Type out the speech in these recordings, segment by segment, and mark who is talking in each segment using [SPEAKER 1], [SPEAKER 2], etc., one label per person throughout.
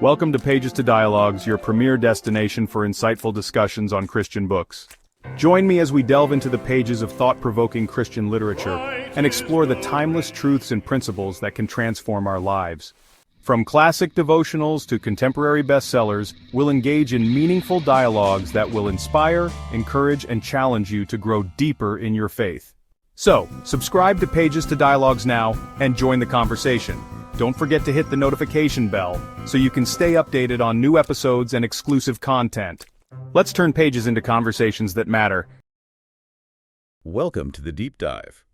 [SPEAKER 1] Welcome to Pages to Dialogues, your premier destination for insightful discussions on Christian books. Join me as we delve into the pages of thought-provoking Christian literature and explore the timeless truths and principles that can transform our lives. From classic devotionals to contemporary bestsellers, we'll engage in meaningful dialogues that will inspire, encourage, and challenge you to grow deeper in your faith. So, subscribe to Pages to Dialogues now and join the conversation. Don't forget to hit the notification bell so you can stay updated on new episodes and exclusive content. Let's turn pages into conversations that matter.
[SPEAKER 2] Welcome to the Deep Dive.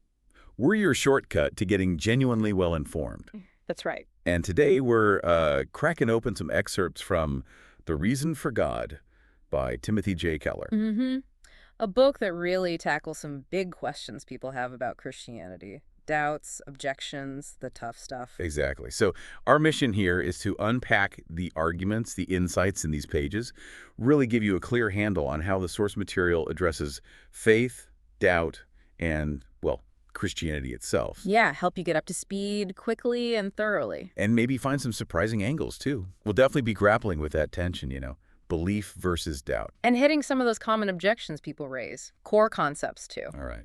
[SPEAKER 2] We're your shortcut to getting genuinely well-informed.
[SPEAKER 3] That's right.
[SPEAKER 2] And today we're cracking open some excerpts from The Reason for God by Timothy Keller.
[SPEAKER 3] A book that really tackles some big questions people have about Christianity. Doubts, objections, the tough stuff.
[SPEAKER 2] Exactly. So our mission here is to unpack the arguments, the insights in these pages, really give you a clear handle on how the source material addresses faith, doubt, and, well, Christianity itself.
[SPEAKER 3] Yeah, help you get up to speed quickly and thoroughly.
[SPEAKER 2] And maybe find some surprising angles, too. We'll definitely be grappling with that tension, belief versus doubt.
[SPEAKER 3] And hitting some of those common objections people raise. Core concepts, too.
[SPEAKER 2] All right.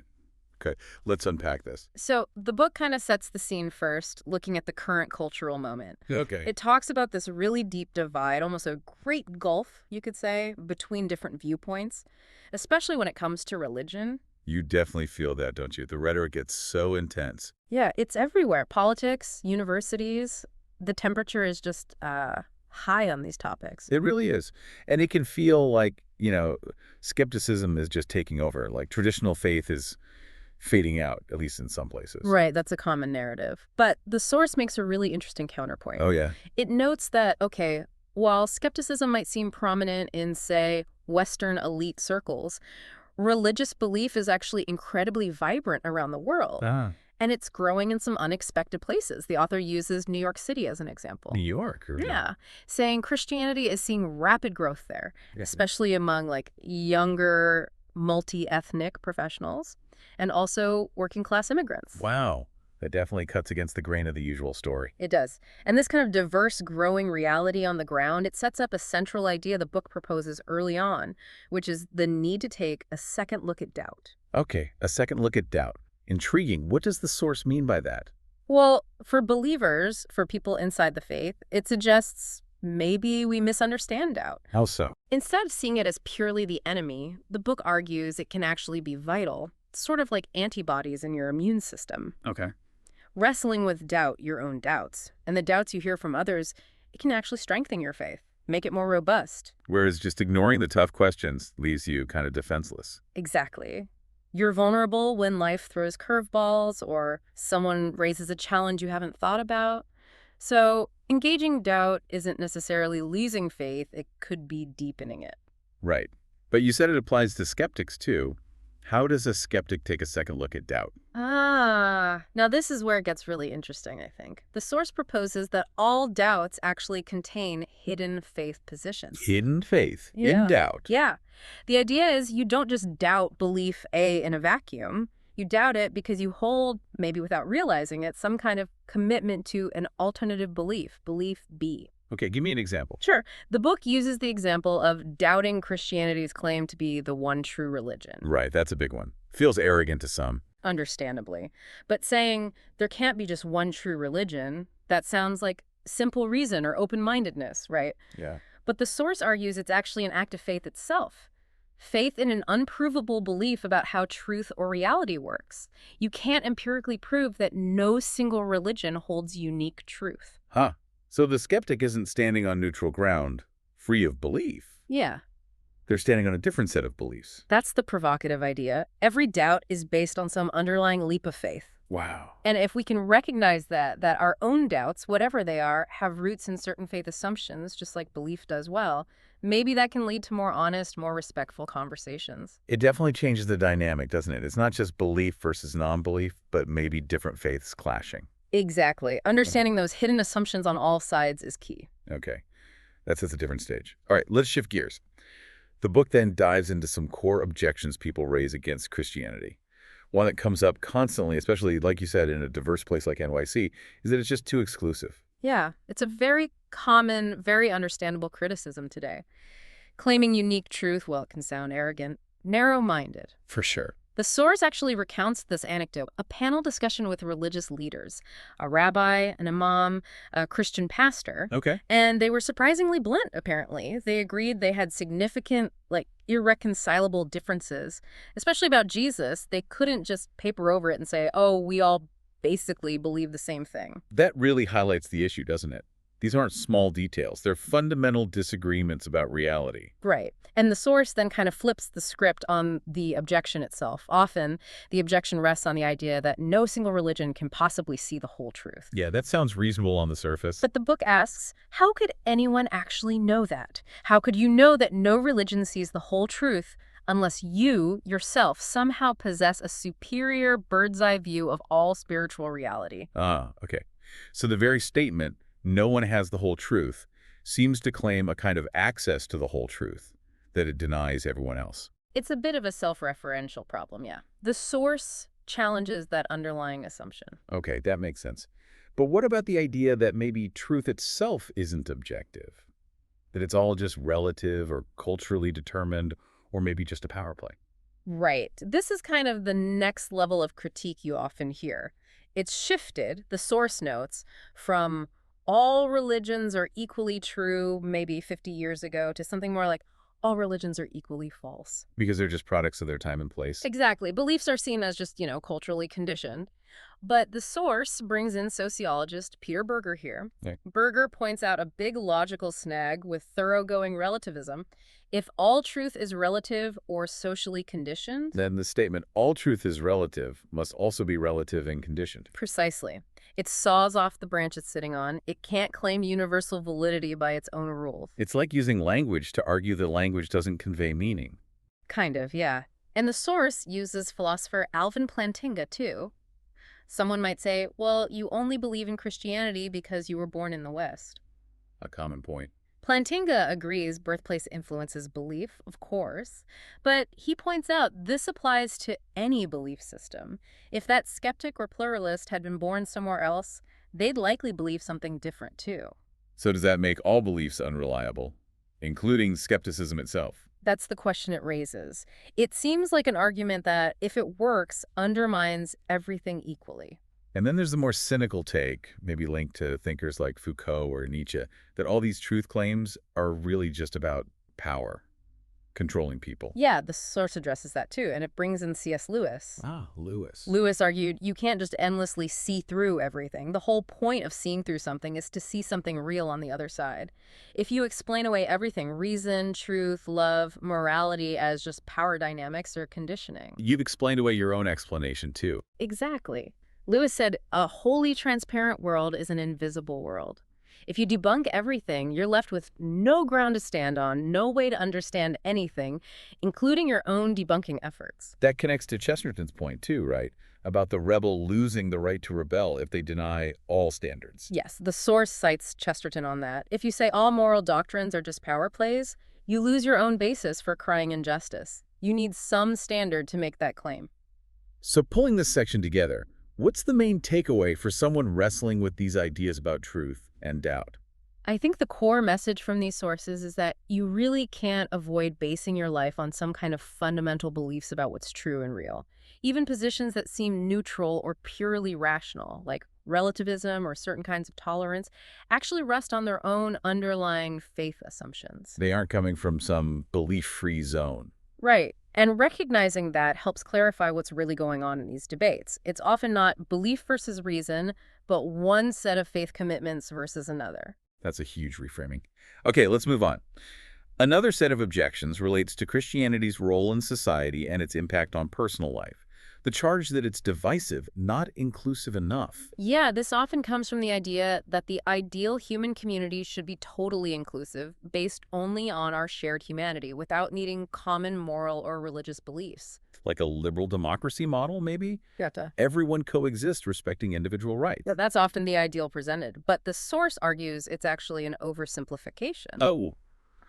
[SPEAKER 2] Okay, let's unpack this.
[SPEAKER 3] So the book kind of sets the scene first, looking at the current cultural moment.
[SPEAKER 2] Okay.
[SPEAKER 3] It talks about this really deep divide, almost a great gulf, you could say, between different viewpoints, especially when it comes to religion.
[SPEAKER 2] You definitely feel that, don't you? The rhetoric gets so intense.
[SPEAKER 3] Yeah, it's everywhere. Politics, universities, the temperature is just high on these topics.
[SPEAKER 2] It really is. And it can feel like, skepticism is just taking over. Like traditional faith is fading out, at least in some places.
[SPEAKER 3] Right, that's a common narrative. But the source makes a really interesting counterpoint.
[SPEAKER 2] Oh, yeah.
[SPEAKER 3] It notes that, okay, while skepticism might seem prominent in, say, Western elite circles, religious belief is actually incredibly vibrant around the world. And it's growing in some unexpected places. The author uses New York City as an example.
[SPEAKER 2] New York? Really?
[SPEAKER 3] Yeah, saying Christianity is seeing rapid growth there, especially among, younger, multi-ethnic professionals. And also working-class immigrants.
[SPEAKER 2] Wow. That definitely cuts against the grain of the usual story.
[SPEAKER 3] It does. And this kind of diverse, growing reality on the ground, it sets up a central idea the book proposes early on, which is the need to take a second look at doubt.
[SPEAKER 2] Okay, a second look at doubt. Intriguing. What does the source mean by that?
[SPEAKER 3] Well, for believers, for people inside the faith, it suggests maybe we misunderstand doubt.
[SPEAKER 2] How so?
[SPEAKER 3] Instead of seeing it as purely the enemy, the book argues it can actually be vital. Sort of like antibodies in your immune system.
[SPEAKER 2] Okay.
[SPEAKER 3] Wrestling with doubt, your own doubts, and the doubts you hear from others, it can actually strengthen your faith, make it more robust.
[SPEAKER 2] Whereas just ignoring the tough questions leaves you kind of defenseless.
[SPEAKER 3] Exactly. You're vulnerable when life throws curveballs or someone raises a challenge you haven't thought about. So engaging doubt isn't necessarily losing faith, it could be deepening it.
[SPEAKER 2] Right. But you said it applies to skeptics, too. How does a skeptic take a second look at doubt?
[SPEAKER 3] Now this is where it gets really interesting, I think. The source proposes that all doubts actually contain hidden faith positions.
[SPEAKER 2] Hidden faith in doubt.
[SPEAKER 3] Yeah. The idea is you don't just doubt belief A in a vacuum. You doubt it because you hold, maybe without realizing it, some kind of commitment to an alternative belief, belief B.
[SPEAKER 2] Okay, give me an example.
[SPEAKER 3] Sure. The book uses the example of doubting Christianity's claim to be the one true religion.
[SPEAKER 2] Right, that's a big one. Feels arrogant to some.
[SPEAKER 3] Understandably. But saying there can't be just one true religion, that sounds like simple reason or open-mindedness, right?
[SPEAKER 2] Yeah.
[SPEAKER 3] But the source argues it's actually an act of faith itself. Faith in an unprovable belief about how truth or reality works. You can't empirically prove that no single religion holds unique truth.
[SPEAKER 2] Huh. So the skeptic isn't standing on neutral ground, free of belief.
[SPEAKER 3] Yeah.
[SPEAKER 2] They're standing on a different set of beliefs.
[SPEAKER 3] That's the provocative idea. Every doubt is based on some underlying leap of faith.
[SPEAKER 2] Wow.
[SPEAKER 3] And if we can recognize that our own doubts, whatever they are, have roots in certain faith assumptions, just like belief does well, maybe that can lead to more honest, more respectful conversations.
[SPEAKER 2] It definitely changes the dynamic, doesn't it? It's not just belief versus non-belief, but maybe different faiths clashing.
[SPEAKER 3] Exactly. Understanding those hidden assumptions on all sides is key.
[SPEAKER 2] Okay. That's at a different stage. All right, let's shift gears. The book then dives into some core objections people raise against Christianity. One that comes up constantly, especially, like you said, in a diverse place like NYC, is that it's just too exclusive.
[SPEAKER 3] Yeah, it's a very common, very understandable criticism today. Claiming unique truth, well, it can sound arrogant, narrow-minded.
[SPEAKER 2] For sure.
[SPEAKER 3] The source actually recounts this anecdote, a panel discussion with religious leaders, a rabbi, an imam, a Christian pastor,
[SPEAKER 2] Okay.
[SPEAKER 3] and they were surprisingly blunt, apparently. They agreed they had significant, irreconcilable differences, especially about Jesus. They couldn't just paper over it and say, oh, we all basically believe the same thing.
[SPEAKER 2] That really highlights the issue, doesn't it? These aren't small details. They're fundamental disagreements about reality.
[SPEAKER 3] Right. And the source then kind of flips the script on the objection itself. Often, the objection rests on the idea that no single religion can possibly see the whole truth.
[SPEAKER 2] Yeah, that sounds reasonable on the surface.
[SPEAKER 3] But the book asks, how could anyone actually know that? How could you know that no religion sees the whole truth unless you, yourself, somehow possess a superior bird's-eye view of all spiritual reality?
[SPEAKER 2] Okay. So the very statement, no one has the whole truth, seems to claim a kind of access to the whole truth that it denies everyone else.
[SPEAKER 3] It's a bit of a self-referential problem, yeah. The source challenges that underlying assumption.
[SPEAKER 2] Okay, that makes sense. But what about the idea that maybe truth itself isn't objective? That it's all just relative or culturally determined, or maybe just a power play?
[SPEAKER 3] Right. This is kind of the next level of critique you often hear. It's shifted, the source notes, from all religions are equally true maybe 50 years ago to something more like all religions are equally false.
[SPEAKER 2] Because they're just products of their time and place?
[SPEAKER 3] Exactly. Beliefs are seen as just, culturally conditioned. But the source brings in sociologist Peter Berger here.
[SPEAKER 2] Yeah.
[SPEAKER 3] Berger points out a big logical snag with thoroughgoing relativism. If all truth is relative or socially conditioned...
[SPEAKER 2] Then the statement, all truth is relative, must also be relative and conditioned.
[SPEAKER 3] Precisely. It saws off the branch it's sitting on. It can't claim universal validity by its own rules.
[SPEAKER 2] It's like using language to argue that language doesn't convey meaning.
[SPEAKER 3] Kind of, yeah. And the source uses philosopher Alvin Plantinga, too. Someone might say, well, you only believe in Christianity because you were born in the West.
[SPEAKER 2] A common point.
[SPEAKER 3] Plantinga agrees birthplace influences belief, of course, but he points out this applies to any belief system. If that skeptic or pluralist had been born somewhere else, they'd likely believe something different, too.
[SPEAKER 2] So does that make all beliefs unreliable, including skepticism itself?
[SPEAKER 3] That's the question it raises. It seems like an argument that, if it works, undermines everything equally.
[SPEAKER 2] And then there's the more cynical take, maybe linked to thinkers like Foucault or Nietzsche, that all these truth claims are really just about power, controlling people.
[SPEAKER 3] Yeah, the source addresses that too, and it brings in C.S. Lewis.
[SPEAKER 2] Lewis.
[SPEAKER 3] Lewis argued, you can't just endlessly see through everything. The whole point of seeing through something is to see something real on the other side. If you explain away everything, reason, truth, love, morality, as just power dynamics or conditioning.
[SPEAKER 2] You've explained away your own explanation, too.
[SPEAKER 3] Exactly. Lewis said, a wholly transparent world is an invisible world. If you debunk everything, you're left with no ground to stand on, no way to understand anything, including your own debunking efforts.
[SPEAKER 2] That connects to Chesterton's point, too, right? About the rebel losing the right to rebel if they deny all standards.
[SPEAKER 3] Yes, the source cites Chesterton on that. If you say all moral doctrines are just power plays, you lose your own basis for crying injustice. You need some standard to make that claim.
[SPEAKER 2] So pulling this section together, what's the main takeaway for someone wrestling with these ideas about truth and doubt?
[SPEAKER 3] I think the core message from these sources is that you really can't avoid basing your life on some kind of fundamental beliefs about what's true and real. Even positions that seem neutral or purely rational, like relativism or certain kinds of tolerance, actually rest on their own underlying faith assumptions.
[SPEAKER 2] They aren't coming from some belief-free zone.
[SPEAKER 3] Right. And recognizing that helps clarify what's really going on in these debates. It's often not belief versus reason, but one set of faith commitments versus another.
[SPEAKER 2] That's a huge reframing. Okay, let's move on. Another set of objections relates to Christianity's role in society and its impact on personal life. The charge that it's divisive, not inclusive enough.
[SPEAKER 3] Yeah, this often comes from the idea that the ideal human community should be totally inclusive, based only on our shared humanity, without needing common moral or religious beliefs.
[SPEAKER 2] Like a liberal democracy model, maybe?
[SPEAKER 3] Gotcha.
[SPEAKER 2] Everyone coexists respecting individual rights.
[SPEAKER 3] That's often the ideal presented, but the source argues it's actually an oversimplification.
[SPEAKER 2] Oh,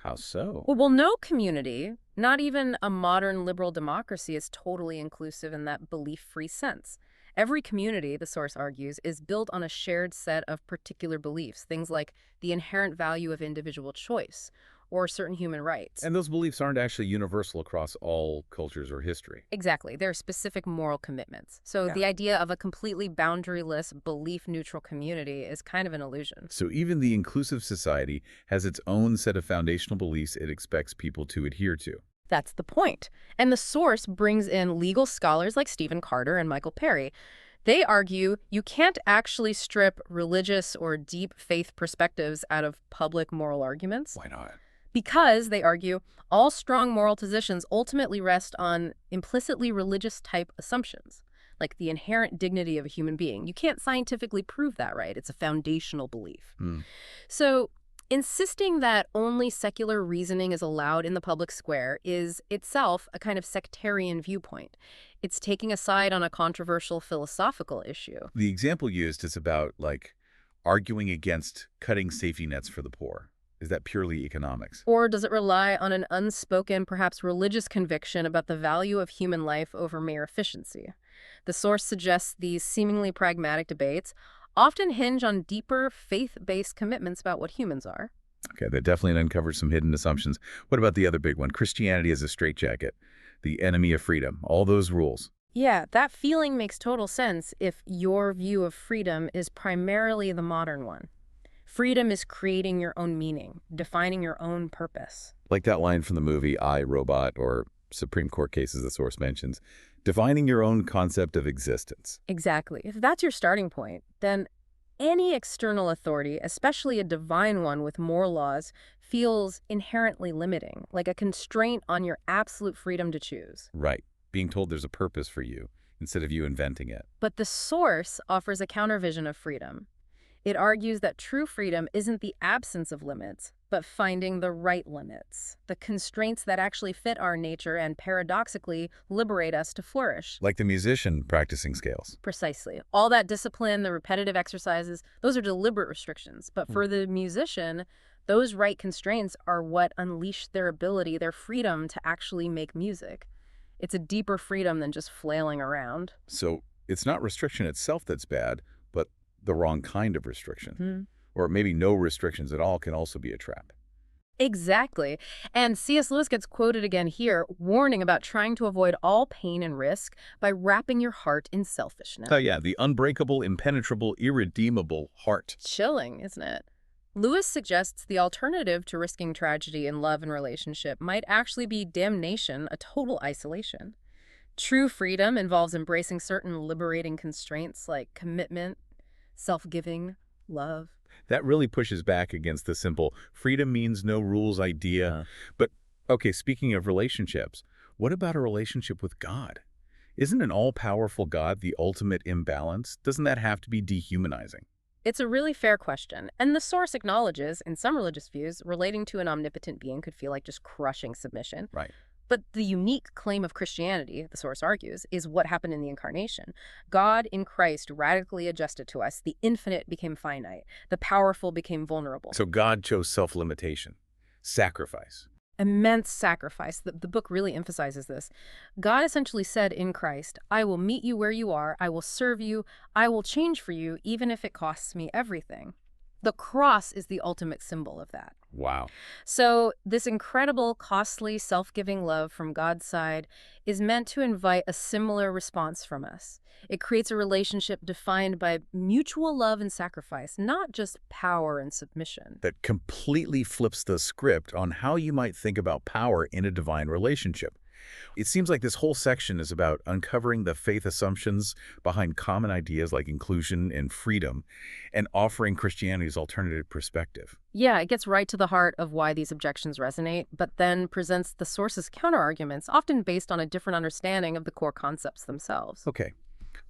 [SPEAKER 2] how so?
[SPEAKER 3] Well, no community, not even a modern liberal democracy, is totally inclusive in that belief-free sense. Every community, the source argues, is built on a shared set of particular beliefs, things like the inherent value of individual choice or certain human rights.
[SPEAKER 2] And those beliefs aren't actually universal across all cultures or history.
[SPEAKER 3] Exactly. There are specific moral commitments. So the idea of a completely boundaryless, belief-neutral community is kind of an illusion.
[SPEAKER 2] So even the inclusive society has its own set of foundational beliefs it expects people to adhere to.
[SPEAKER 3] That's the point. And the source brings in legal scholars like Stephen Carter and Michael Perry. They argue you can't actually strip religious or deep faith perspectives out of public moral arguments.
[SPEAKER 2] Why not?
[SPEAKER 3] Because, they argue, all strong moral positions ultimately rest on implicitly religious-type assumptions, like the inherent dignity of a human being. You can't scientifically prove that, right? It's a foundational belief. So insisting that only secular reasoning is allowed in the public square is itself a kind of sectarian viewpoint. It's taking a side on a controversial philosophical issue.
[SPEAKER 2] The example used is about, like, arguing against cutting safety nets for the poor. Is that purely economics?
[SPEAKER 3] Or does it rely on an unspoken, perhaps religious conviction about the value of human life over mere efficiency? The source suggests these seemingly pragmatic debates often hinge on deeper faith-based commitments about what humans are.
[SPEAKER 2] Okay, that definitely uncovers some hidden assumptions. What about the other big one? Christianity as a straitjacket, the enemy of freedom, all those rules.
[SPEAKER 3] Yeah, that feeling makes total sense if your view of freedom is primarily the modern one. Freedom is creating your own meaning, defining your own purpose.
[SPEAKER 2] Like that line from the movie I, Robot, or Supreme Court cases the source mentions, defining your own concept of existence.
[SPEAKER 3] Exactly. If that's your starting point, then any external authority, especially a divine one with more laws, feels inherently limiting, like a constraint on your absolute freedom to choose.
[SPEAKER 2] Right. Being told there's a purpose for you instead of you inventing it.
[SPEAKER 3] But the source offers a countervision of freedom. It argues that true freedom isn't the absence of limits, but finding the right limits, the constraints that actually fit our nature and paradoxically liberate us to flourish.
[SPEAKER 2] Like the musician practicing scales.
[SPEAKER 3] Precisely. All that discipline, the repetitive exercises, those are deliberate restrictions. But for the musician, those right constraints are what unleash their ability, their freedom to actually make music. It's a deeper freedom than just flailing around.
[SPEAKER 2] So it's not restriction itself that's bad, but the wrong kind of restriction. Or maybe no restrictions at all can also be a trap.
[SPEAKER 3] Exactly. And C.S. Lewis gets quoted again here, warning about trying to avoid all pain and risk by wrapping your heart in selfishness.
[SPEAKER 2] Oh yeah, the unbreakable, impenetrable, irredeemable heart.
[SPEAKER 3] Chilling, isn't it? Lewis suggests the alternative to risking tragedy in love and relationship might actually be damnation, a total isolation. True freedom involves embracing certain liberating constraints like commitment, self-giving, love.
[SPEAKER 2] That really pushes back against the simple freedom means no rules idea. But, okay, speaking of relationships, what about a relationship with God? Isn't an all-powerful God the ultimate imbalance? Doesn't that have to be dehumanizing?
[SPEAKER 3] It's a really fair question, and the source acknowledges, in some religious views, relating to an omnipotent being could feel like just crushing submission.
[SPEAKER 2] Right.
[SPEAKER 3] But the unique claim of Christianity, the source argues, is what happened in the Incarnation. God in Christ radically adjusted to us. The infinite became finite. The powerful became vulnerable.
[SPEAKER 2] So God chose self-limitation, sacrifice.
[SPEAKER 3] Immense sacrifice. The book really emphasizes this. God essentially said in Christ, I will meet you where you are. I will serve you. I will change for you, even if it costs me everything. The cross is the ultimate symbol of that.
[SPEAKER 2] Wow.
[SPEAKER 3] So this incredible, costly, self-giving love from God's side is meant to invite a similar response from us. It creates a relationship defined by mutual love and sacrifice, not just power and submission.
[SPEAKER 2] That completely flips the script on how you might think about power in a divine relationship. It seems like this whole section is about uncovering the faith assumptions behind common ideas like inclusion and freedom and offering Christianity's alternative perspective.
[SPEAKER 3] Yeah, it gets right to the heart of why these objections resonate, but then presents the source's counterarguments, often based on a different understanding of the core concepts themselves.
[SPEAKER 2] Okay,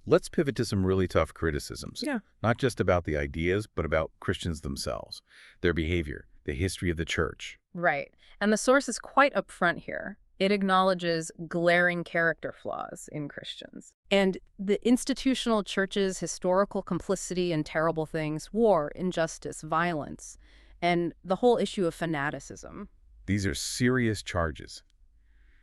[SPEAKER 2] let's pivot to some really tough criticisms.
[SPEAKER 3] Yeah.
[SPEAKER 2] Not just about the ideas, but about Christians themselves, their behavior, the history of the church.
[SPEAKER 3] Right. And the source is quite upfront here. It acknowledges glaring character flaws in Christians. And the institutional church's historical complicity in terrible things, war, injustice, violence, and the whole issue of fanaticism.
[SPEAKER 2] These are serious charges.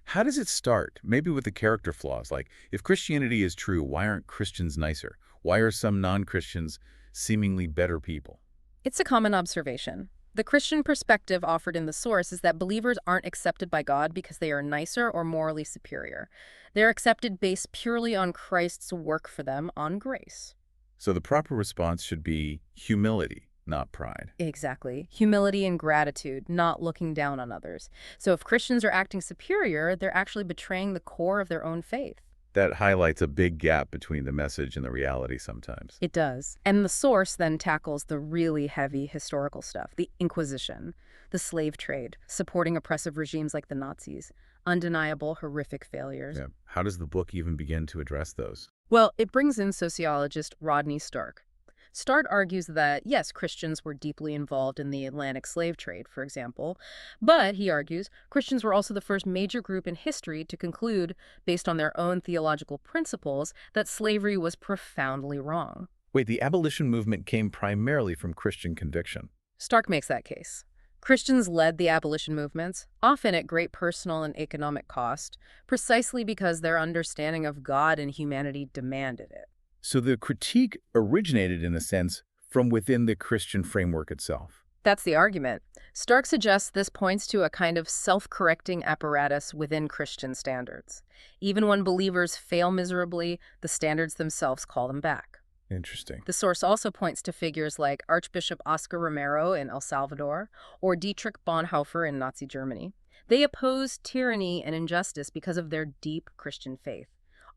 [SPEAKER 2] How does it start? Maybe with the character flaws, like if Christianity is true, why aren't Christians nicer? Why are some non-Christians seemingly better people?
[SPEAKER 3] It's a common observation. The Christian perspective offered in the source is that believers aren't accepted by God because they are nicer or morally superior. They're accepted based purely on Christ's work for them on grace.
[SPEAKER 2] So the proper response should be humility, not pride.
[SPEAKER 3] Exactly. Humility and gratitude, not looking down on others. So if Christians are acting superior, they're actually betraying the core of their own faith.
[SPEAKER 2] That highlights a big gap between the message and the reality sometimes.
[SPEAKER 3] It does. And the source then tackles the really heavy historical stuff, the Inquisition, the slave trade, supporting oppressive regimes like the Nazis, undeniable, horrific failures.
[SPEAKER 2] Yeah. How does the book even begin to address those?
[SPEAKER 3] Well, it brings in sociologist Rodney Stark. Stark argues that, yes, Christians were deeply involved in the Atlantic slave trade, for example, but, he argues, Christians were also the first major group in history to conclude, based on their own theological principles, that slavery was profoundly wrong.
[SPEAKER 2] Wait, the abolition movement came primarily from Christian conviction.
[SPEAKER 3] Stark makes that case. Christians led the abolition movements, often at great personal and economic cost, precisely because their understanding of God and humanity demanded it.
[SPEAKER 2] So the critique originated, in a sense, from within the Christian framework itself.
[SPEAKER 3] That's the argument. Stark suggests this points to a kind of self-correcting apparatus within Christian standards. Even when believers fail miserably, the standards themselves call them back.
[SPEAKER 2] Interesting.
[SPEAKER 3] The source also points to figures like Archbishop Oscar Romero in El Salvador or Dietrich Bonhoeffer in Nazi Germany. They opposed tyranny and injustice because of their deep Christian faith.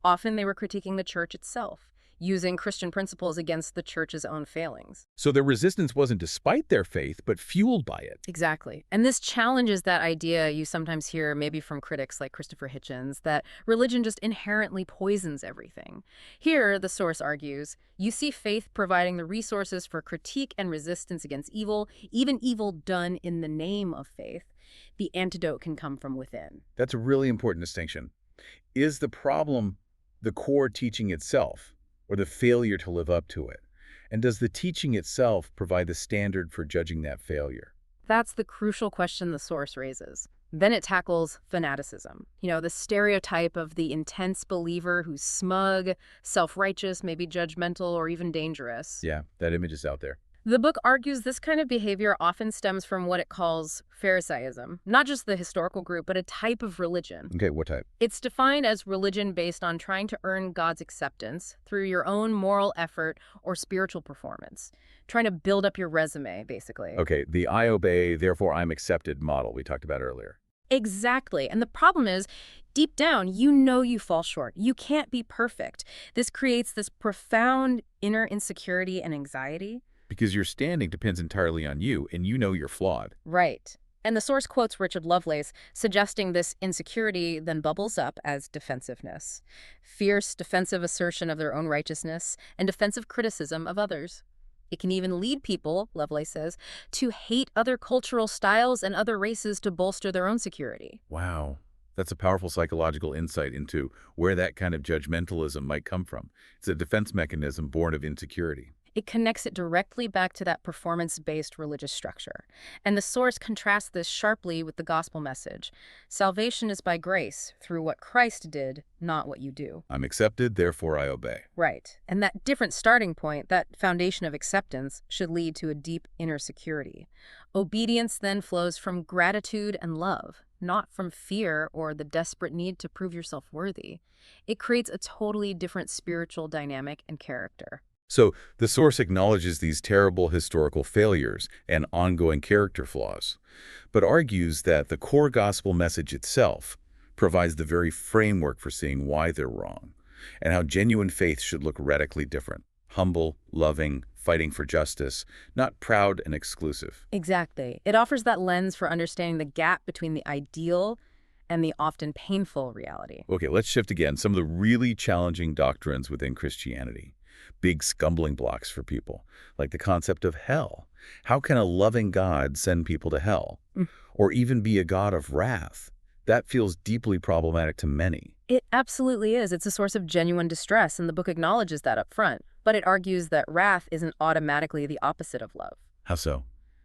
[SPEAKER 3] Often they were critiquing the church itself, using Christian principles against the church's own failings.
[SPEAKER 2] So their resistance wasn't despite their faith, but fueled by it.
[SPEAKER 3] Exactly. And this challenges that idea you sometimes hear maybe from critics like Christopher Hitchens, that religion just inherently poisons everything. Here, the source argues, you see faith providing the resources for critique and resistance against evil, even evil done in the name of faith. The antidote can come from within.
[SPEAKER 2] That's a really important distinction. Is the problem the core teaching itself, or the failure to live up to it? And does the teaching itself provide the standard for judging that failure?
[SPEAKER 3] That's the crucial question the source raises. Then it tackles fanaticism. The stereotype of the intense believer who's smug, self-righteous, maybe judgmental, or even dangerous.
[SPEAKER 2] Yeah, that image is out there.
[SPEAKER 3] The book argues this kind of behavior often stems from what it calls Pharisaism, not just the historical group, but a type of religion.
[SPEAKER 2] Okay, what type?
[SPEAKER 3] It's defined as religion based on trying to earn God's acceptance through your own moral effort or spiritual performance, trying to build up your resume, basically.
[SPEAKER 2] Okay, the I obey, therefore I'm accepted model we talked about earlier.
[SPEAKER 3] Exactly. And the problem is, deep down, you fall short. You can't be perfect. This creates this profound inner insecurity and anxiety.
[SPEAKER 2] Because your standing depends entirely on you, and you know you're flawed.
[SPEAKER 3] Right. And the source quotes Richard Lovelace, suggesting this insecurity then bubbles up as defensiveness. Fierce, defensive assertion of their own righteousness and defensive criticism of others. It can even lead people, Lovelace says, to hate other cultural styles and other races to bolster their own security.
[SPEAKER 2] Wow. That's a powerful psychological insight into where that kind of judgmentalism might come from. It's a defense mechanism born of insecurity.
[SPEAKER 3] It connects it directly back to that performance-based religious structure. And the source contrasts this sharply with the gospel message. Salvation is by grace, through what Christ did, not what you do.
[SPEAKER 2] I'm accepted, therefore I obey.
[SPEAKER 3] Right. And that different starting point, that foundation of acceptance, should lead to a deep inner security. Obedience then flows from gratitude and love, not from fear or the desperate need to prove yourself worthy. It creates a totally different spiritual dynamic and character.
[SPEAKER 2] So the source acknowledges these terrible historical failures and ongoing character flaws, but argues that the core gospel message itself provides the very framework for seeing why they're wrong, and how genuine faith should look radically different. Humble, loving, fighting for justice, not proud and exclusive.
[SPEAKER 3] Exactly. It offers that lens for understanding the gap between the ideal and the often painful reality.
[SPEAKER 2] Okay, let's shift again. Some of the really challenging doctrines within Christianity. Big stumbling blocks for people, like the concept of hell. How can a loving God send people to hell? Or even be a God of wrath? That feels deeply problematic to many.
[SPEAKER 3] It absolutely is. It's a source of genuine distress, and the book acknowledges that up front. But it argues that wrath isn't automatically the opposite of love.
[SPEAKER 2] How so?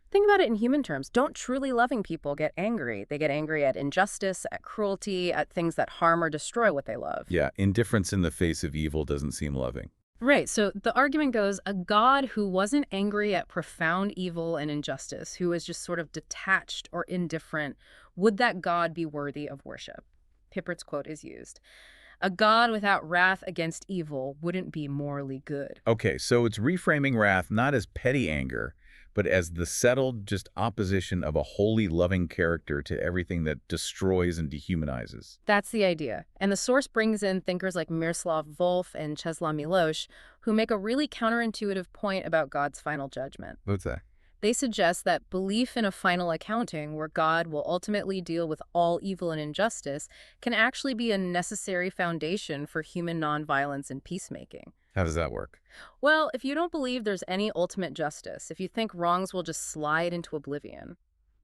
[SPEAKER 3] Think about it in human terms. Don't truly loving people get angry? They get angry at injustice, at cruelty, at things that harm or destroy what they love.
[SPEAKER 2] Yeah, indifference in the face of evil doesn't seem loving.
[SPEAKER 3] Right, so the argument goes, a God who wasn't angry at profound evil and injustice, who was just sort of detached or indifferent, would that God be worthy of worship? Pippert's quote is used. A God without wrath against evil wouldn't be morally good.
[SPEAKER 2] Okay, so it's reframing wrath not as petty anger, but as the settled just opposition of a wholly loving character to everything that destroys and dehumanizes.
[SPEAKER 3] That's the idea. And the source brings in thinkers like Miroslav Volf and Czesław Miłosz, who make a really counterintuitive point about God's final judgment.
[SPEAKER 2] What's that?
[SPEAKER 3] They suggest that belief in a final accounting where God will ultimately deal with all evil and injustice can actually be a necessary foundation for human nonviolence and peacemaking.
[SPEAKER 2] How does that work?
[SPEAKER 3] Well, if you don't believe there's any ultimate justice, if you think wrongs will just slide into oblivion,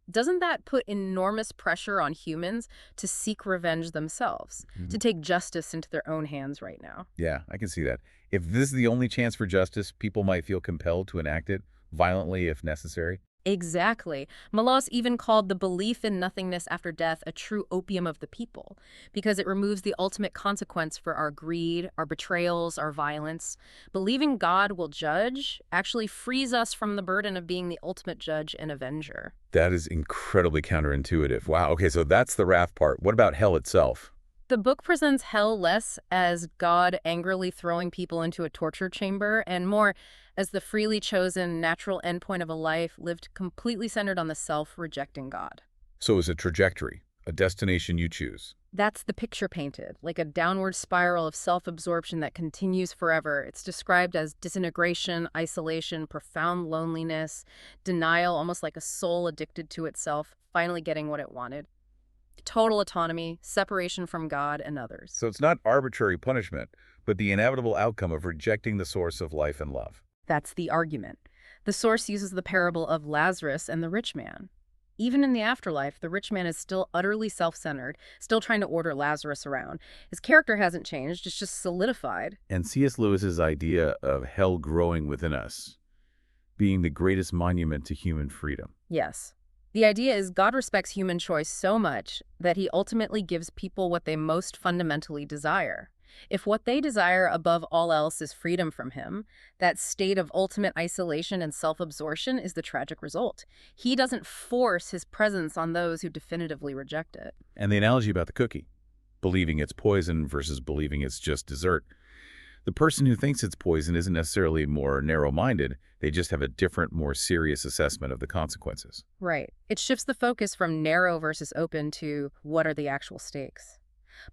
[SPEAKER 3] doesn't that put enormous pressure on humans to seek revenge themselves, to take justice into their own hands right now?
[SPEAKER 2] Yeah, I can see that. If this is the only chance for justice, people might feel compelled to enact it violently if necessary.
[SPEAKER 3] Exactly. Milosz even called the belief in nothingness after death a true opium of the people, because it removes the ultimate consequence for our greed, our betrayals, our violence. Believing God will judge actually frees us from the burden of being the ultimate judge and avenger.
[SPEAKER 2] That is incredibly counterintuitive. Wow, okay, so that's the wrath part. What about hell itself?
[SPEAKER 3] The book presents hell less as God angrily throwing people into a torture chamber and more as the freely chosen natural endpoint of a life lived completely centered on the self, rejecting God.
[SPEAKER 2] So it's a trajectory, a destination you choose.
[SPEAKER 3] That's the picture painted, like a downward spiral of self-absorption that continues forever. It's described as disintegration, isolation, profound loneliness, denial, almost like a soul addicted to itself, finally getting what it wanted. Total autonomy, separation from God and others.
[SPEAKER 2] So it's not arbitrary punishment, but the inevitable outcome of rejecting the source of life and love.
[SPEAKER 3] That's the argument. The source uses the parable of Lazarus and the rich man. Even in the afterlife, the rich man is still utterly self-centered, still trying to order Lazarus around. His character hasn't changed, it's just solidified.
[SPEAKER 2] And C.S. Lewis's idea of hell growing within us being the greatest monument to human freedom.
[SPEAKER 3] Yes. The idea is God respects human choice so much that he ultimately gives people what they most fundamentally desire. If what they desire above all else is freedom from him, that state of ultimate isolation and self-absorption is the tragic result. He doesn't force his presence on those who definitively reject it.
[SPEAKER 2] And the analogy about the cookie, believing it's poison versus believing it's just dessert. The person who thinks it's poison isn't necessarily more narrow-minded. They just have a different, more serious assessment of the consequences.
[SPEAKER 3] Right. It shifts the focus from narrow versus open to what are the actual stakes.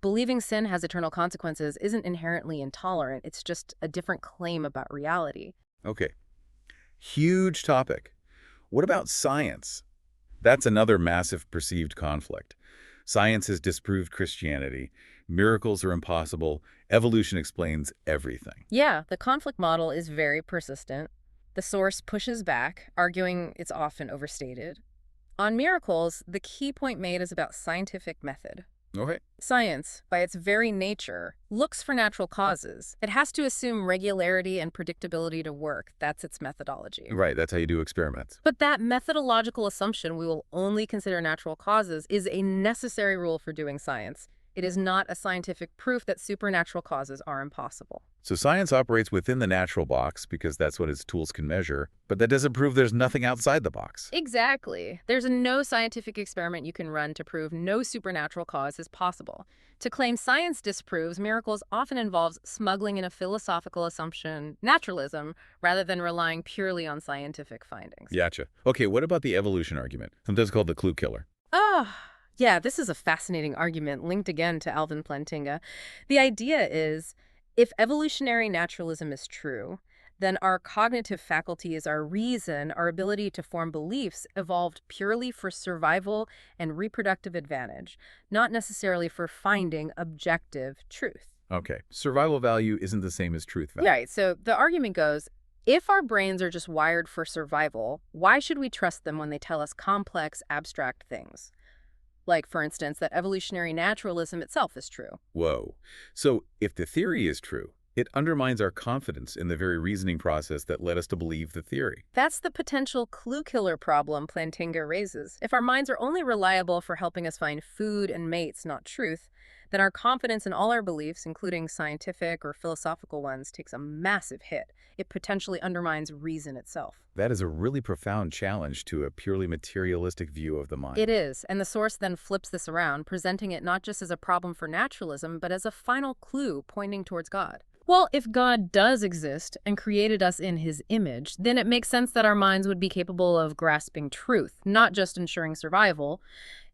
[SPEAKER 3] Believing sin has eternal consequences isn't inherently intolerant. It's just a different claim about reality.
[SPEAKER 2] Okay. Huge topic. What about science? That's another massive perceived conflict. Science has disproved Christianity. Miracles are impossible. Evolution explains everything.
[SPEAKER 3] Yeah, the conflict model is very persistent. The source pushes back, arguing it's often overstated. On miracles, the key point made is about scientific method.
[SPEAKER 2] Okay.
[SPEAKER 3] Science, by its very nature, looks for natural causes. It has to assume regularity and predictability to work. That's its methodology.
[SPEAKER 2] Right, that's how you do experiments.
[SPEAKER 3] But that methodological assumption we will only consider natural causes is a necessary rule for doing science. It is not a scientific proof that supernatural causes are impossible.
[SPEAKER 2] So science operates within the natural box because that's what its tools can measure, but that doesn't prove there's nothing outside the box.
[SPEAKER 3] Exactly. There's no scientific experiment you can run to prove no supernatural cause is possible. To claim science disproves miracles often involves smuggling in a philosophical assumption, naturalism, rather than relying purely on scientific findings.
[SPEAKER 2] Gotcha. Okay, what about the evolution argument, sometimes called the clue killer?
[SPEAKER 3] Yeah, this is a fascinating argument linked again to Alvin Plantinga. The idea is, if evolutionary naturalism is true, then our cognitive faculties, our reason, our ability to form beliefs evolved purely for survival and reproductive advantage, not necessarily for finding objective truth.
[SPEAKER 2] Okay, survival value isn't the same as truth value.
[SPEAKER 3] Right, so the argument goes, if our brains are just wired for survival, why should we trust them when they tell us complex, abstract things? Like, for instance, that evolutionary naturalism itself is true.
[SPEAKER 2] Whoa. So if the theory is true, It undermines our confidence in the very reasoning process that led us to believe the theory.
[SPEAKER 3] That's the potential clue killer problem Plantinga raises. If our minds are only reliable for helping us find food and mates, not truth, then our confidence in all our beliefs, including scientific or philosophical ones, takes a massive hit. It potentially undermines reason itself.
[SPEAKER 2] That is a really profound challenge to a purely materialistic view of the mind.
[SPEAKER 3] It is, and the source then flips this around, presenting it not just as a problem for naturalism, but as a final clue pointing towards God. Well, if God does exist and created us in his image, then it makes sense that our minds would be capable of grasping truth, not just ensuring survival.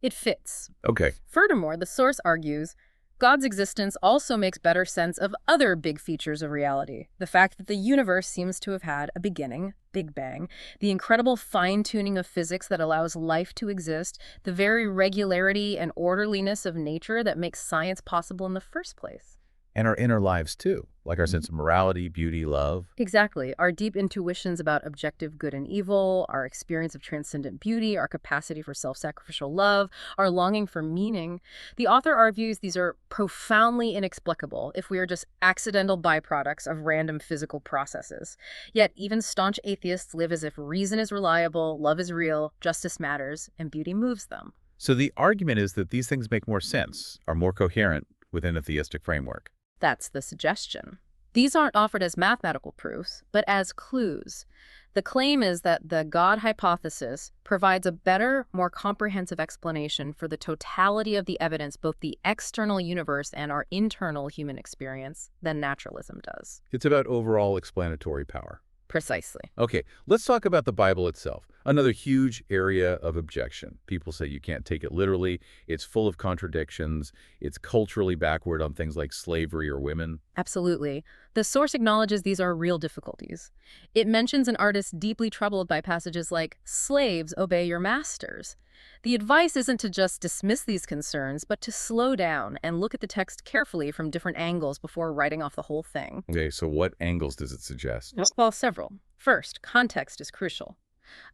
[SPEAKER 3] It fits.
[SPEAKER 2] Okay.
[SPEAKER 3] Furthermore, the source argues God's existence also makes better sense of other big features of reality. The fact that the universe seems to have had a beginning, Big Bang, the incredible fine-tuning of physics that allows life to exist, the very regularity and orderliness of nature that makes science possible in the first place.
[SPEAKER 2] And our inner lives, too, like our sense of morality, beauty, love.
[SPEAKER 3] Exactly. Our deep intuitions about objective good and evil, our experience of transcendent beauty, our capacity for self-sacrificial love, our longing for meaning. The author argues these are profoundly inexplicable if we are just accidental byproducts of random physical processes. Yet even staunch atheists live as if reason is reliable, love is real, justice matters, and beauty moves them.
[SPEAKER 2] So the argument is that these things make more sense, are more coherent within a theistic framework.
[SPEAKER 3] That's the suggestion. These aren't offered as mathematical proofs, but as clues. The claim is that the God hypothesis provides a better, more comprehensive explanation for the totality of the evidence, both the external universe and our internal human experience, than naturalism does.
[SPEAKER 2] It's about overall explanatory power.
[SPEAKER 3] Precisely.
[SPEAKER 2] Okay, let's talk about the Bible itself. Another huge area of objection. People say you can't take it literally. It's full of contradictions. It's culturally backward on things like slavery or women.
[SPEAKER 3] Absolutely. The source acknowledges these are real difficulties. It mentions an artist deeply troubled by passages like, "Slaves, obey your masters." The advice isn't to just dismiss these concerns, but to slow down and look at the text carefully from different angles before writing off the whole thing.
[SPEAKER 2] Okay, so what angles does it suggest?
[SPEAKER 3] Well, several. First, context is crucial.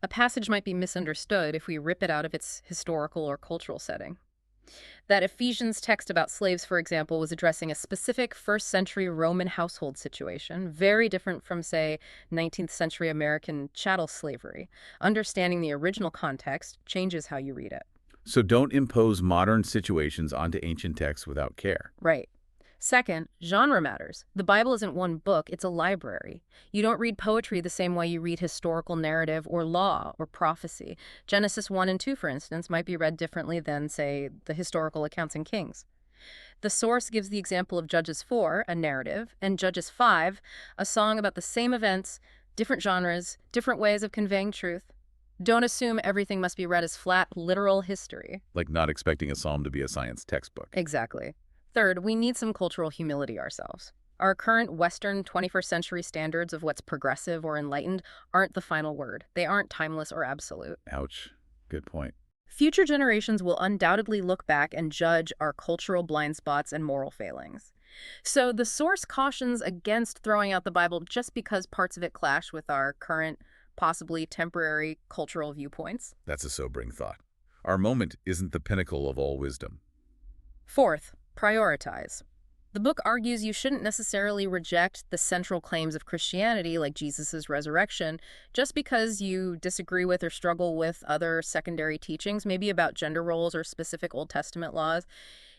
[SPEAKER 3] A passage might be misunderstood if we rip it out of its historical or cultural setting. That Ephesians text about slaves, for example, was addressing a specific first-century Roman household situation, very different from, say, 19th century American chattel slavery. Understanding the original context changes how you read it.
[SPEAKER 2] So don't impose modern situations onto ancient texts without care.
[SPEAKER 3] Right. Second, genre matters. The Bible isn't one book, it's a library. You don't read poetry the same way you read historical narrative or law or prophecy. Genesis 1 and 2, for instance, might be read differently than, say, the historical accounts in Kings. The source gives the example of Judges 4, a narrative, and Judges 5, a song about the same events, different genres, different ways of conveying truth. Don't assume everything must be read as flat, literal history.
[SPEAKER 2] Like not expecting a psalm to be a science textbook.
[SPEAKER 3] Exactly. Third, we need some cultural humility ourselves. Our current Western 21st century standards of what's progressive or enlightened aren't the final word. They aren't timeless or absolute.
[SPEAKER 2] Ouch. Good point.
[SPEAKER 3] Future generations will undoubtedly look back and judge our cultural blind spots and moral failings. So the source cautions against throwing out the Bible just because parts of it clash with our current, possibly temporary cultural viewpoints.
[SPEAKER 2] That's a sobering thought. Our moment isn't the pinnacle of all wisdom.
[SPEAKER 3] Fourth, prioritize. The book argues you shouldn't necessarily reject the central claims of Christianity, like Jesus' resurrection, just because you disagree with or struggle with other secondary teachings, maybe about gender roles or specific Old Testament laws.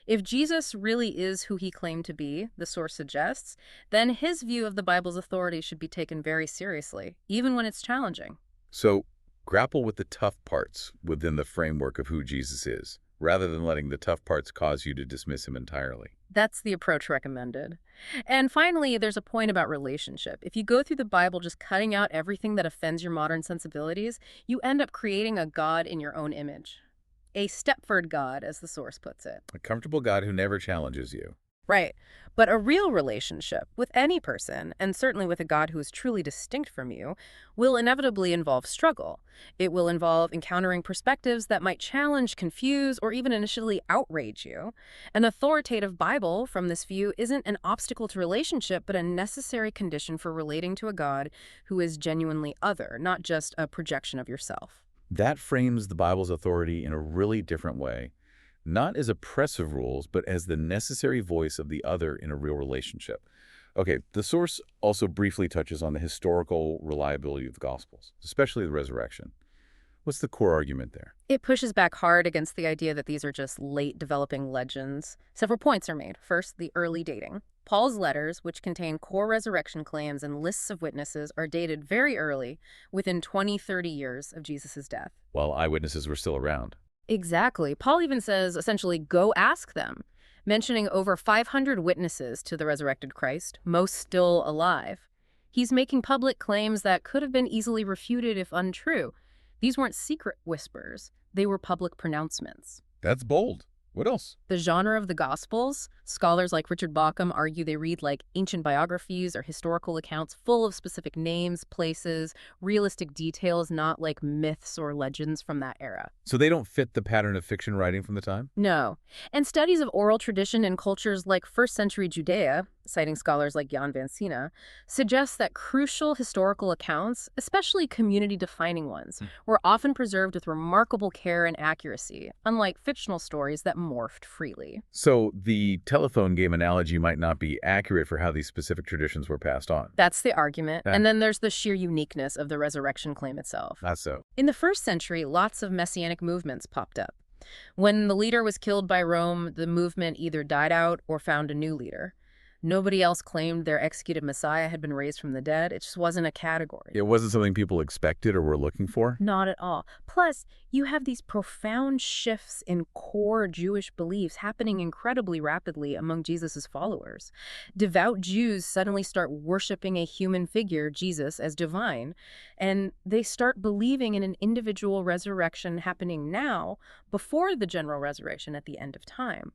[SPEAKER 3] If Jesus really is who he claimed to be, the source suggests, then his view of the Bible's authority should be taken very seriously, even when it's challenging.
[SPEAKER 2] So grapple with the tough parts within the framework of who Jesus is, rather than letting the tough parts cause you to dismiss him entirely.
[SPEAKER 3] That's the approach recommended. And finally, there's a point about relationship. If you go through the Bible just cutting out everything that offends your modern sensibilities, you end up creating a God in your own image. A Stepford God, as the source puts it.
[SPEAKER 2] A comfortable God who never challenges you.
[SPEAKER 3] Right. But a real relationship with any person, and certainly with a God who is truly distinct from you, will inevitably involve struggle. It will involve encountering perspectives that might challenge, confuse, or even initially outrage you. An authoritative Bible, from this view, isn't an obstacle to relationship, but a necessary condition for relating to a God who is genuinely other, not just a projection of yourself.
[SPEAKER 2] That frames the Bible's authority in a really different way. Not as oppressive rules, but as the necessary voice of the other in a real relationship. Okay, the source also briefly touches on the historical reliability of the Gospels, especially the resurrection. What's the core argument there?
[SPEAKER 3] It pushes back hard against the idea that these are just late developing legends. Several points are made. First, the early dating. Paul's letters, which contain core resurrection claims and lists of witnesses, are dated very early, within 20-30 years of Jesus' death.
[SPEAKER 2] While eyewitnesses were still around.
[SPEAKER 3] Exactly. Paul even says, essentially, go ask them, mentioning over 500 witnesses to the resurrected Christ, most still alive. He's making public claims that could have been easily refuted if untrue. These weren't secret whispers. They were public pronouncements.
[SPEAKER 2] That's bold. What else?
[SPEAKER 3] The genre of the Gospels, scholars like Richard Bauckham argue they read like ancient biographies or historical accounts full of specific names, places, realistic details, not like myths or legends from that era.
[SPEAKER 2] So they don't fit the pattern of fiction writing from the time?
[SPEAKER 3] No. And studies of oral tradition in cultures like first-century Judea, citing scholars like Jan van Sina, suggest that crucial historical accounts, especially community-defining ones, were often preserved with remarkable care and accuracy, unlike fictional stories that morphed freely.
[SPEAKER 2] So the telephone game analogy might not be accurate for how these specific traditions were passed on.
[SPEAKER 3] That's the argument. And then there's the sheer uniqueness of the resurrection claim itself.
[SPEAKER 2] Not so.
[SPEAKER 3] In the first century, lots of messianic movements popped up. When the leader was killed by Rome, the movement either died out or found a new leader. Nobody else claimed their executed Messiah had been raised from the dead. It just wasn't a category.
[SPEAKER 2] It wasn't something people expected or were looking for?
[SPEAKER 3] Not at all. Plus, you have these profound shifts in core Jewish beliefs happening incredibly rapidly among Jesus' followers. Devout Jews suddenly start worshiping a human figure, Jesus, as divine, and they start believing in an individual resurrection happening now before the general resurrection at the end of time.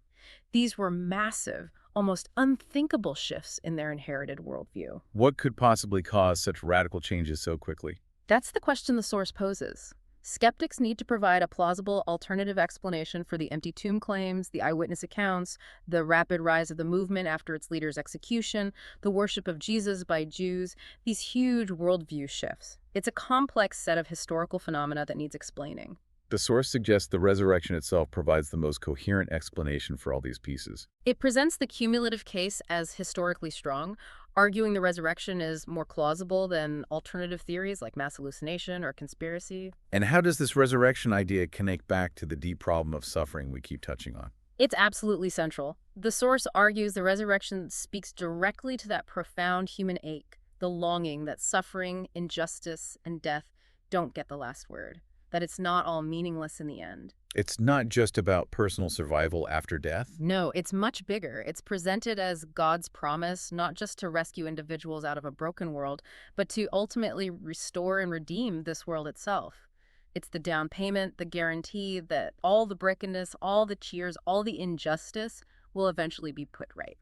[SPEAKER 3] These were massive, almost unthinkable shifts in their inherited worldview.
[SPEAKER 2] What could possibly cause such radical changes so quickly?
[SPEAKER 3] That's the question the source poses. Skeptics need to provide a plausible alternative explanation for the empty tomb claims, the eyewitness accounts, the rapid rise of the movement after its leader's execution, the worship of Jesus by Jews, these huge worldview shifts. It's a complex set of historical phenomena that needs explaining.
[SPEAKER 2] The source suggests the resurrection itself provides the most coherent explanation for all these pieces.
[SPEAKER 3] It presents the cumulative case as historically strong, arguing the resurrection is more plausible than alternative theories like mass hallucination or conspiracy.
[SPEAKER 2] And how does this resurrection idea connect back to the deep problem of suffering we keep touching on?
[SPEAKER 3] It's absolutely central. The source argues the resurrection speaks directly to that profound human ache, the longing that suffering, injustice, and death don't get the last word, that it's not all meaningless in the end.
[SPEAKER 2] It's not just about personal survival after death?
[SPEAKER 3] No, it's much bigger. It's presented as God's promise, not just to rescue individuals out of a broken world, but to ultimately restore and redeem this world itself. It's the down payment, the guarantee that all the brokenness, all the tears, all the injustice will eventually be put right.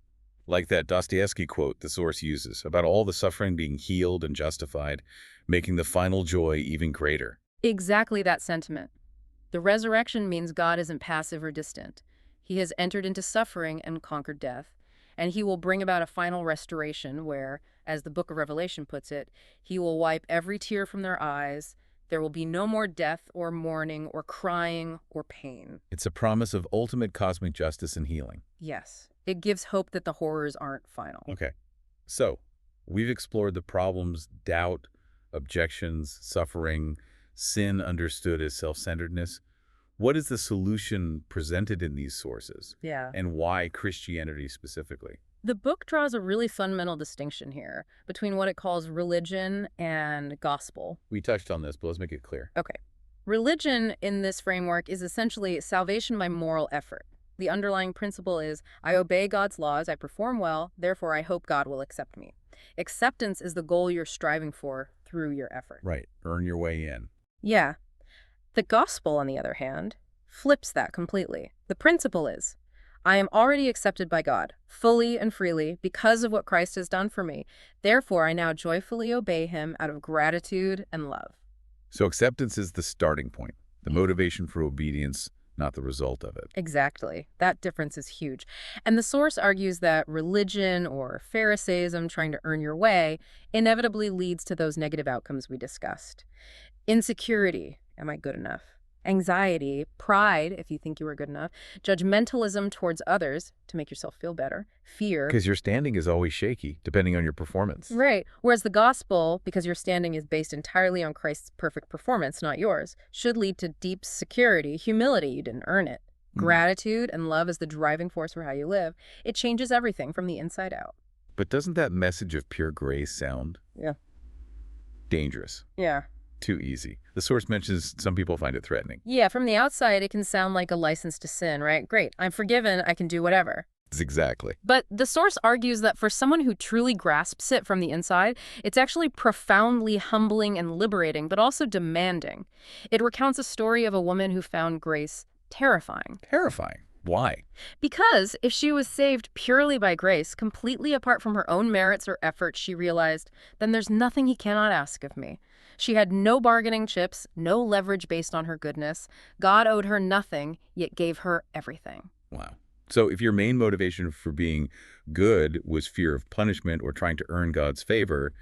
[SPEAKER 2] Like that Dostoevsky quote the source uses about all the suffering being healed and justified, making the final joy even greater.
[SPEAKER 3] Exactly that sentiment. The resurrection means God isn't passive or distant. He has entered into suffering and conquered death, and he will bring about a final restoration where, as the book of Revelation puts it, he will wipe every tear from their eyes. There will be no more death or mourning or crying or pain.
[SPEAKER 2] It's a promise of ultimate cosmic justice and healing.
[SPEAKER 3] Yes, it gives hope that the horrors aren't final.
[SPEAKER 2] Okay, so we've explored the problems, doubt, objections, suffering, sin understood as self-centeredness. What is the solution presented in these sources?
[SPEAKER 3] Yeah.
[SPEAKER 2] And why Christianity specifically?
[SPEAKER 3] The book draws a really fundamental distinction here between what it calls religion and gospel.
[SPEAKER 2] We touched on this, but let's make it clear.
[SPEAKER 3] Okay. Religion in this framework is essentially salvation by moral effort. The underlying principle is, I obey God's laws, I perform well, therefore I hope God will accept me. Acceptance is the goal you're striving for through your effort.
[SPEAKER 2] Right. Earn your way in.
[SPEAKER 3] Yeah. The gospel, on the other hand, flips that completely. The principle is, I am already accepted by God, fully and freely, because of what Christ has done for me. Therefore, I now joyfully obey him out of gratitude and love.
[SPEAKER 2] So acceptance is the starting point, the motivation for obedience, not the result of it.
[SPEAKER 3] Exactly. That difference is huge. And the source argues that religion or Pharisaism, trying to earn your way, inevitably leads to those negative outcomes we discussed. Insecurity, am I good enough? anxiety, pride, if you think you were good enough, judgmentalism towards others to make yourself feel better, fear.
[SPEAKER 2] Because your standing is always shaky, depending on your performance.
[SPEAKER 3] Right. Whereas the gospel, because your standing is based entirely on Christ's perfect performance, not yours, should lead to deep security, humility. You didn't earn it. Gratitude and love is the driving force for how you live. It changes everything from the inside out.
[SPEAKER 2] But doesn't that message of pure grace sound dangerous?
[SPEAKER 3] Yeah.
[SPEAKER 2] Too easy. The source mentions some people find it threatening.
[SPEAKER 3] Yeah, from the outside, it can sound like a license to sin, right? Great, I'm forgiven, I can do whatever.
[SPEAKER 2] Exactly.
[SPEAKER 3] But the source argues that for someone who truly grasps it from the inside, it's actually profoundly humbling and liberating, but also demanding. It recounts a story of a woman who found grace terrifying.
[SPEAKER 2] Terrifying. Why?
[SPEAKER 3] Because if she was saved purely by grace, completely apart from her own merits or efforts, she realized, then there's nothing he cannot ask of me. She had no bargaining chips, no leverage based on her goodness. God owed her nothing, yet gave her everything.
[SPEAKER 2] Wow. So if your main motivation for being good was fear of punishment or trying to earn God's favor,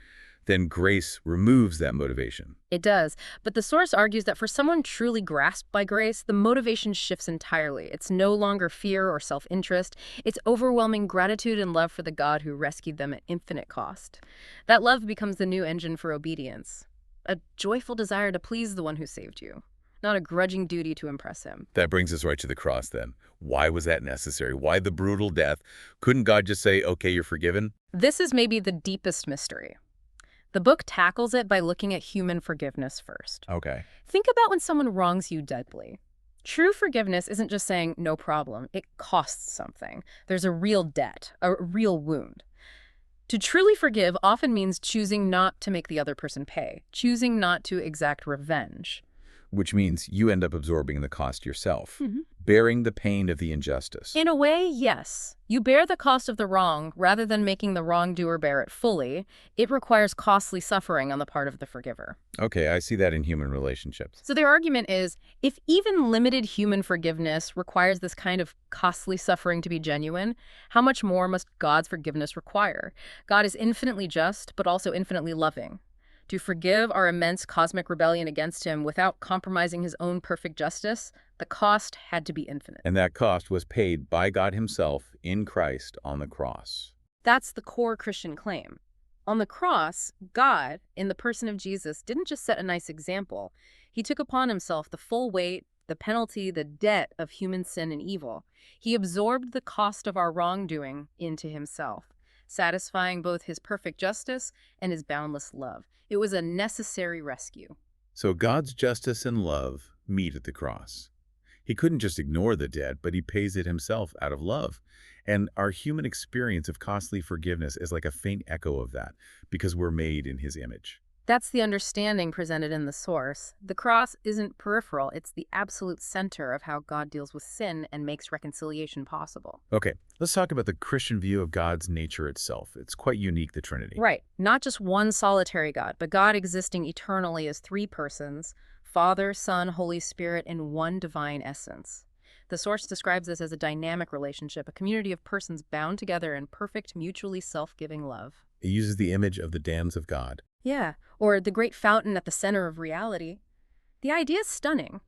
[SPEAKER 2] then grace removes that motivation.
[SPEAKER 3] It does. But the source argues that for someone truly grasped by grace, the motivation shifts entirely. It's no longer fear or self-interest. It's overwhelming gratitude and love for the God who rescued them at infinite cost. That love becomes the new engine for obedience. A joyful desire to please the one who saved you, not a grudging duty to impress him.
[SPEAKER 2] That brings us right to the cross then. Why was that necessary? Why the brutal death? Couldn't God just say, okay, you're forgiven?
[SPEAKER 3] This is maybe the deepest mystery. The book tackles it by looking at human forgiveness first.
[SPEAKER 2] Okay.
[SPEAKER 3] Think about when someone wrongs you deeply. True forgiveness isn't just saying, no problem. It costs something. There's a real debt, a real wound. To truly forgive often means choosing not to make the other person pay, choosing not to exact revenge.
[SPEAKER 2] Which means you end up absorbing the cost yourself, bearing the pain of the injustice.
[SPEAKER 3] In a way, yes. You bear the cost of the wrong rather than making the wrongdoer bear it fully. It requires costly suffering on the part of the forgiver.
[SPEAKER 2] Okay, I see that in human relationships.
[SPEAKER 3] So their argument is, if even limited human forgiveness requires this kind of costly suffering to be genuine, how much more must God's forgiveness require? God is infinitely just, but also infinitely loving. To forgive our immense cosmic rebellion against him without compromising his own perfect justice, the cost had to be infinite.
[SPEAKER 2] And that cost was paid by God himself in Christ on the cross.
[SPEAKER 3] That's the core Christian claim. On the cross, God, in the person of Jesus, didn't just set a nice example. He took upon himself the full weight, the penalty, the debt of human sin and evil. He absorbed the cost of our wrongdoing into himself, satisfying both his perfect justice and his boundless love. It was a necessary rescue.
[SPEAKER 2] So God's justice and love meet at the cross. He couldn't just ignore the debt, but he pays it himself out of love. And our human experience of costly forgiveness is like a faint echo of that, because we're made in his image.
[SPEAKER 3] That's the understanding presented in the source. The cross isn't peripheral. It's the absolute center of how God deals with sin and makes reconciliation possible.
[SPEAKER 2] Okay, let's talk about the Christian view of God's nature itself. It's quite unique, the Trinity.
[SPEAKER 3] Right. Not just one solitary God, but God existing eternally as three persons, Father, Son, Holy Spirit, in one divine essence. The source describes this as a dynamic relationship, a community of persons bound together in perfect, mutually self-giving love.
[SPEAKER 2] It uses the image of the dams of God.
[SPEAKER 3] Yeah, or the great fountain at the center of reality. The idea is stunning.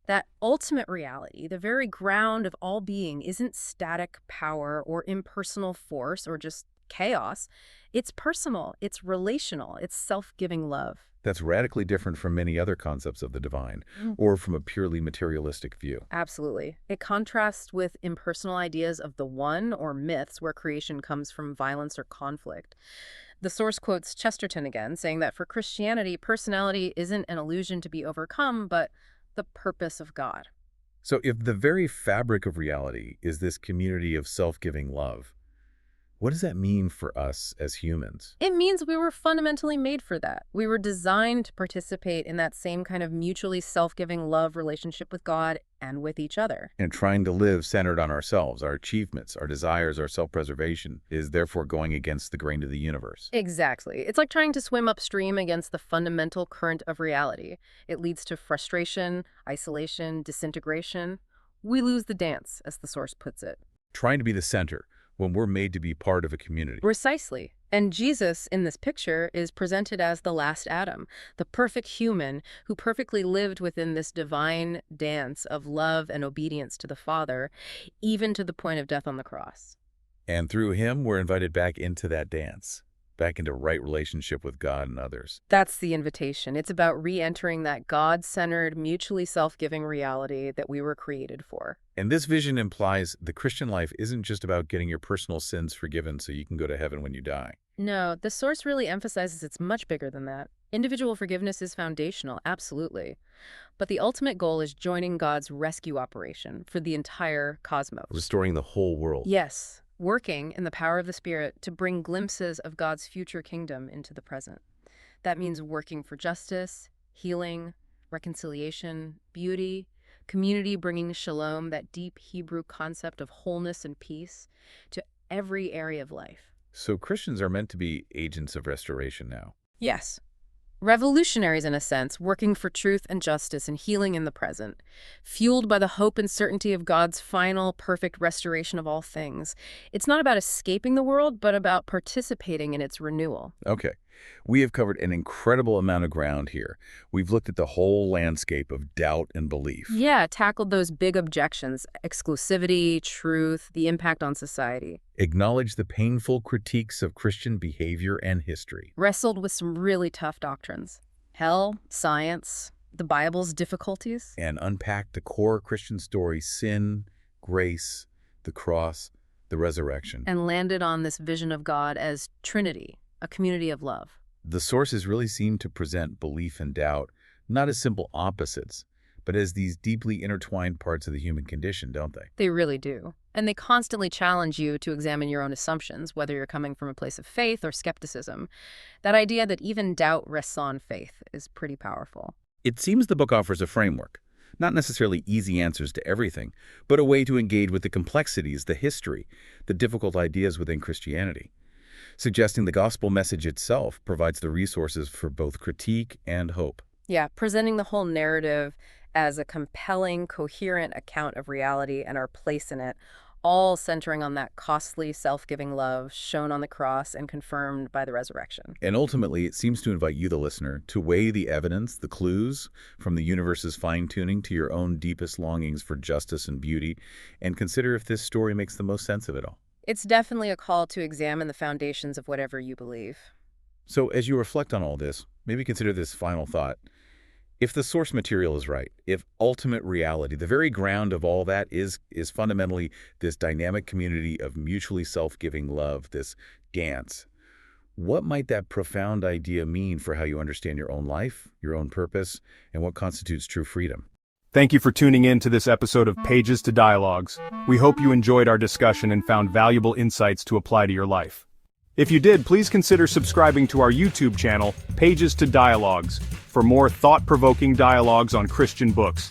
[SPEAKER 3] That ultimate reality, the very ground of all being, isn't static power or impersonal force or just chaos. It's personal, it's relational, it's self-giving love.
[SPEAKER 2] That's radically different from many other concepts of the divine, or from a purely materialistic view.
[SPEAKER 3] Absolutely. It contrasts with impersonal ideas of the one or myths where creation comes from violence or conflict. The source quotes Chesterton again, saying that for Christianity, personality isn't an illusion to be overcome, but the purpose of God.
[SPEAKER 2] So if the very fabric of reality is this community of self-giving love, what does that mean for us as humans?
[SPEAKER 3] It means we were fundamentally made for that. We were designed to participate in that same kind of mutually self-giving love relationship with God and with each other.
[SPEAKER 2] And trying to live centered on ourselves, our achievements, our desires, our self-preservation is therefore going against the grain of the universe.
[SPEAKER 3] Exactly. It's like trying to swim upstream against the fundamental current of reality. It leads to frustration, isolation, disintegration. We lose the dance, as the source puts it.
[SPEAKER 2] Trying to be the center when we're made to be part of a community.
[SPEAKER 3] Precisely. And Jesus, in this picture, is presented as the last Adam, the perfect human who perfectly lived within this divine dance of love and obedience to the Father, even to the point of death on the cross.
[SPEAKER 2] And through him, we're invited back into that dance, back into right relationship with God and others.
[SPEAKER 3] That's the invitation. It's about re-entering that God-centered, mutually self-giving reality that we were created for.
[SPEAKER 2] And this vision implies the Christian life isn't just about getting your personal sins forgiven so you can go to heaven when you die.
[SPEAKER 3] No, the source really emphasizes it's much bigger than that. Individual forgiveness is foundational, absolutely. But the ultimate goal is joining God's rescue operation for the entire cosmos.
[SPEAKER 2] Restoring the whole world.
[SPEAKER 3] Yes, working in the power of the Spirit to bring glimpses of God's future kingdom into the present. That means working for justice, healing, reconciliation, beauty, community, bringing shalom, that deep Hebrew concept of wholeness and peace, to every area of life.
[SPEAKER 2] So Christians are meant to be agents of restoration now.
[SPEAKER 3] Yes. Revolutionaries, in a sense, working for truth and justice and healing in the present, fueled by the hope and certainty of God's final, perfect restoration of all things. It's not about escaping the world, but about participating in its renewal.
[SPEAKER 2] Okay. We have covered an incredible amount of ground here. We've looked at the whole landscape of doubt and belief.
[SPEAKER 3] Yeah, tackled those big objections: exclusivity, truth, the impact on society.
[SPEAKER 2] Acknowledged the painful critiques of Christian behavior and history.
[SPEAKER 3] Wrestled with some really tough doctrines: hell, science, the Bible's difficulties.
[SPEAKER 2] And unpacked the core Christian story: sin, grace, the cross, the resurrection.
[SPEAKER 3] And landed on this vision of God as Trinity, a community of love.
[SPEAKER 2] The sources really seem to present belief and doubt not as simple opposites, but as these deeply intertwined parts of the human condition, don't they?
[SPEAKER 3] They really do. And they constantly challenge you to examine your own assumptions, whether you're coming from a place of faith or skepticism. That idea that even doubt rests on faith is pretty powerful.
[SPEAKER 2] It seems the book offers a framework, not necessarily easy answers to everything, but a way to engage with the complexities, the history, the difficult ideas within Christianity, suggesting the gospel message itself provides the resources for both critique and hope.
[SPEAKER 3] Yeah, presenting the whole narrative as a compelling, coherent account of reality and our place in it, all centering on that costly, self-giving love shown on the cross and confirmed by the resurrection.
[SPEAKER 2] And ultimately, it seems to invite you, the listener, to weigh the evidence, the clues, from the universe's fine-tuning to your own deepest longings for justice and beauty, and consider if this story makes the most sense of it all.
[SPEAKER 3] It's definitely a call to examine the foundations of whatever you believe.
[SPEAKER 2] So as you reflect on all this, maybe consider this final thought. If the source material is right, if ultimate reality, the very ground of all that is fundamentally this dynamic community of mutually self-giving love, this dance, what might that profound idea mean for how you understand your own life, your own purpose, and what constitutes true freedom?
[SPEAKER 1] Thank you for tuning in to this episode of Pages to Dialogues. We hope you enjoyed our discussion and found valuable insights to apply to your life. If you did, please consider subscribing to our YouTube channel, Pages to Dialogues, for more thought-provoking dialogues on Christian books.